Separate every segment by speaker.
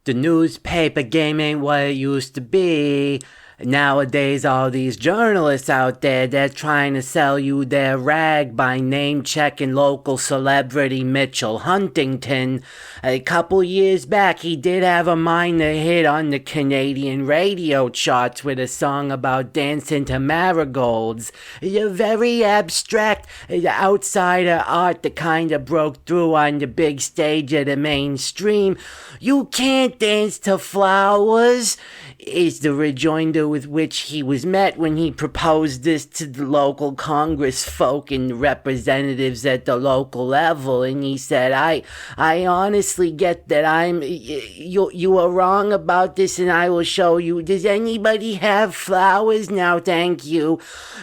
Speaker 1: The newspaper game ain't what it used to be. Nowadays, all these journalists out there, they're trying to sell you their rag by name-checking local celebrity Mitchell Huntington. A couple years back, he did have a minor hit on the Canadian radio charts with a song about dancing to marigolds. A very abstract, outsider art that kinda broke through on the big stage of the mainstream. You can't dance to flowers, is the rejoinder with which he was met when he proposed this to the local Congress folk and representatives at the local level. And he said, I honestly get that you are wrong about this, and I will show you. Does anybody have flowers now? Thank you.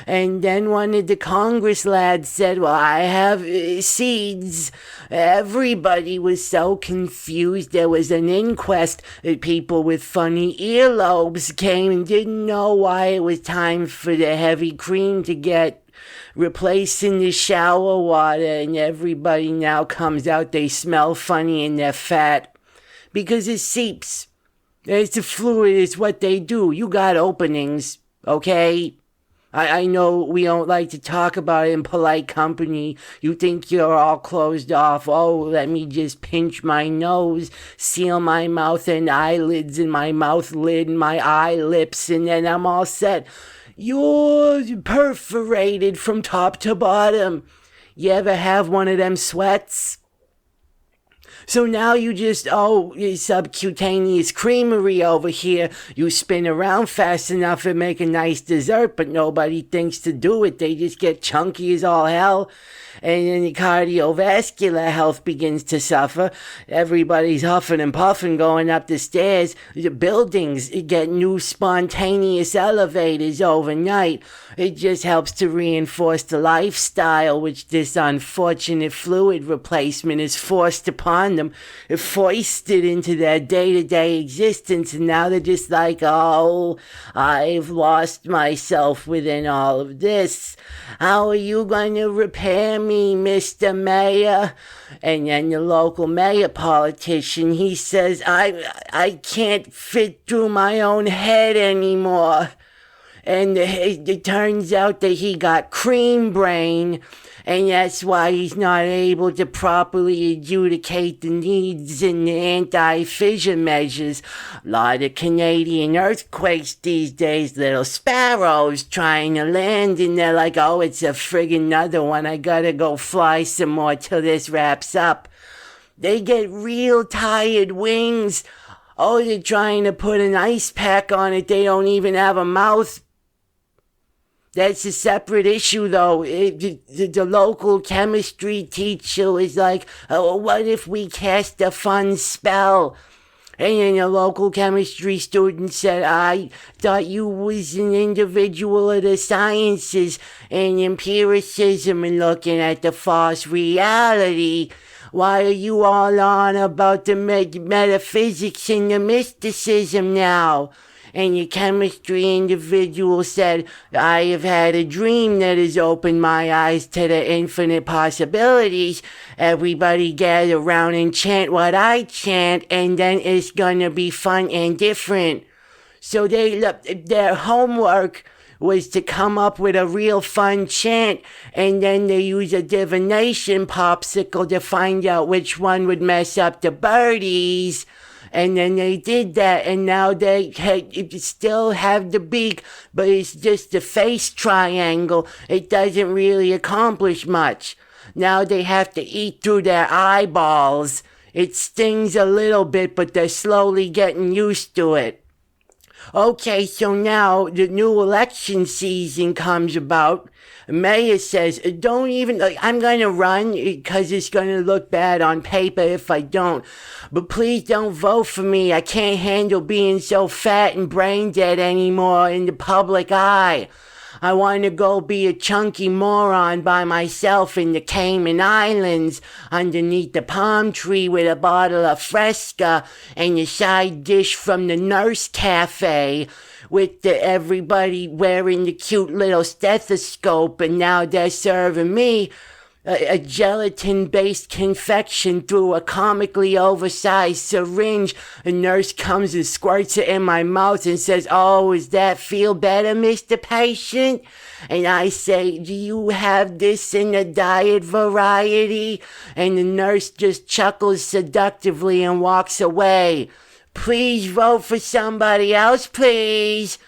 Speaker 1: And then one of the Congress lads said, well, I have seeds. Everybody was so confused. There was an inquest. People with funny earlobes came and didn't know why it was time for the heavy cream to get replaced in the shower water, and everybody now comes out, they smell funny and they're fat because it seeps. It's a fluid, it's what they do. You got openings, okay? I know we don't like to talk about it in polite company. You think you're all closed off. Oh, let me just pinch my nose, seal my mouth and eyelids and my mouth lid and my eye lips, and then I'm all set. You're perforated from top to bottom. You ever have one of them sweats? So now you just, subcutaneous creamery over here. You spin around fast enough and make a nice dessert, but nobody thinks to do it. They just get chunky as all hell. And then the cardiovascular health begins to suffer. Everybody's huffing and puffing going up the stairs. The buildings get new spontaneous elevators overnight. It just helps to reinforce the lifestyle which this unfortunate fluid replacement is forced upon them, foisted into their day-to-day existence, and now they're just like, oh, I've lost myself within all of this. How are you going to repair me, Mr. Mayor? And then the local mayor politician, he says, I can't fit through my own head anymore. And it turns out that he got cream brain, and that's why he's not able to properly adjudicate the needs and the anti-fissure measures. A lot of Canadian earthquakes these days, little sparrows trying to land, and they're like, oh, it's a friggin' another one. I gotta go fly some more till this wraps up. They get real tired wings. Oh, they're trying to put an ice pack on it. They don't even have a mouth. That's a separate issue, though. The local chemistry teacher was like, oh, what if we cast a fun spell? And then the local chemistry student said, I thought you was an individual of the sciences and empiricism and looking at the false reality. Why are you all on about the metaphysics and the mysticism now? And the chemistry individual said, I have had a dream that has opened my eyes to the infinite possibilities. Everybody gather around and chant what I chant, and then it's gonna be fun and different. So their homework was to come up with a real fun chant, and then they use a divination popsicle to find out which one would mess up the birdies. And then they did that, and now they still have the beak, but it's just a face triangle. It doesn't really accomplish much. Now they have to eat through their eyeballs. It stings a little bit, but they're slowly getting used to it. Okay, so now the new election season comes about. Mayor says, I'm going to run because it's going to look bad on paper if I don't. But please don't vote for me. I can't handle being so fat and brain dead anymore in the public eye. I want to go be a chunky moron by myself in the Cayman Islands underneath the palm tree with a bottle of Fresca and a side dish from the Nurse Cafe with everybody wearing the cute little stethoscope, and now they're serving me a gelatin-based confection through a comically oversized syringe. A nurse comes and squirts it in my mouth and says, "Oh, does that feel better, Mr. Patient?" And I say, "Do you have this in a diet variety?" And the nurse just chuckles seductively and walks away. "Please vote for somebody else, please."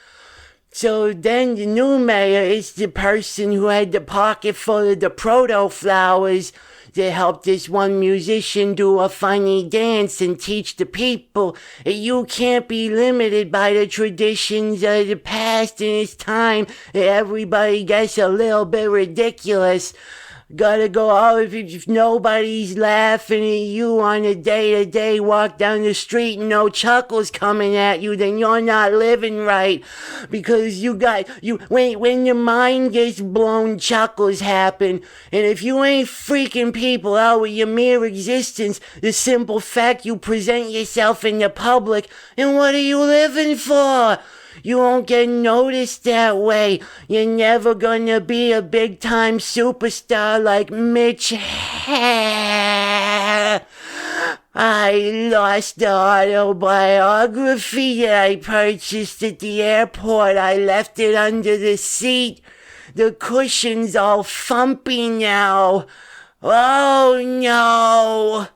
Speaker 1: So then the new mayor is the person who had the pocket full of the proto-flowers that helped this one musician do a funny dance and teach the people that you can't be limited by the traditions of the past, and it's time that everybody gets a little bit ridiculous. Gotta go out if nobody's laughing at you on a day-to-day walk down the street and no chuckles coming at you, then you're not living right. Because when your mind gets blown, chuckles happen. And if you ain't freaking people out with your mere existence, the simple fact you present yourself in the public, then what are you living for? You won't get noticed that way. You're never gonna be a big-time superstar like Mitch. I lost the autobiography that I purchased at the airport. I left it under the seat. The cushion's all fumpy now. Oh no!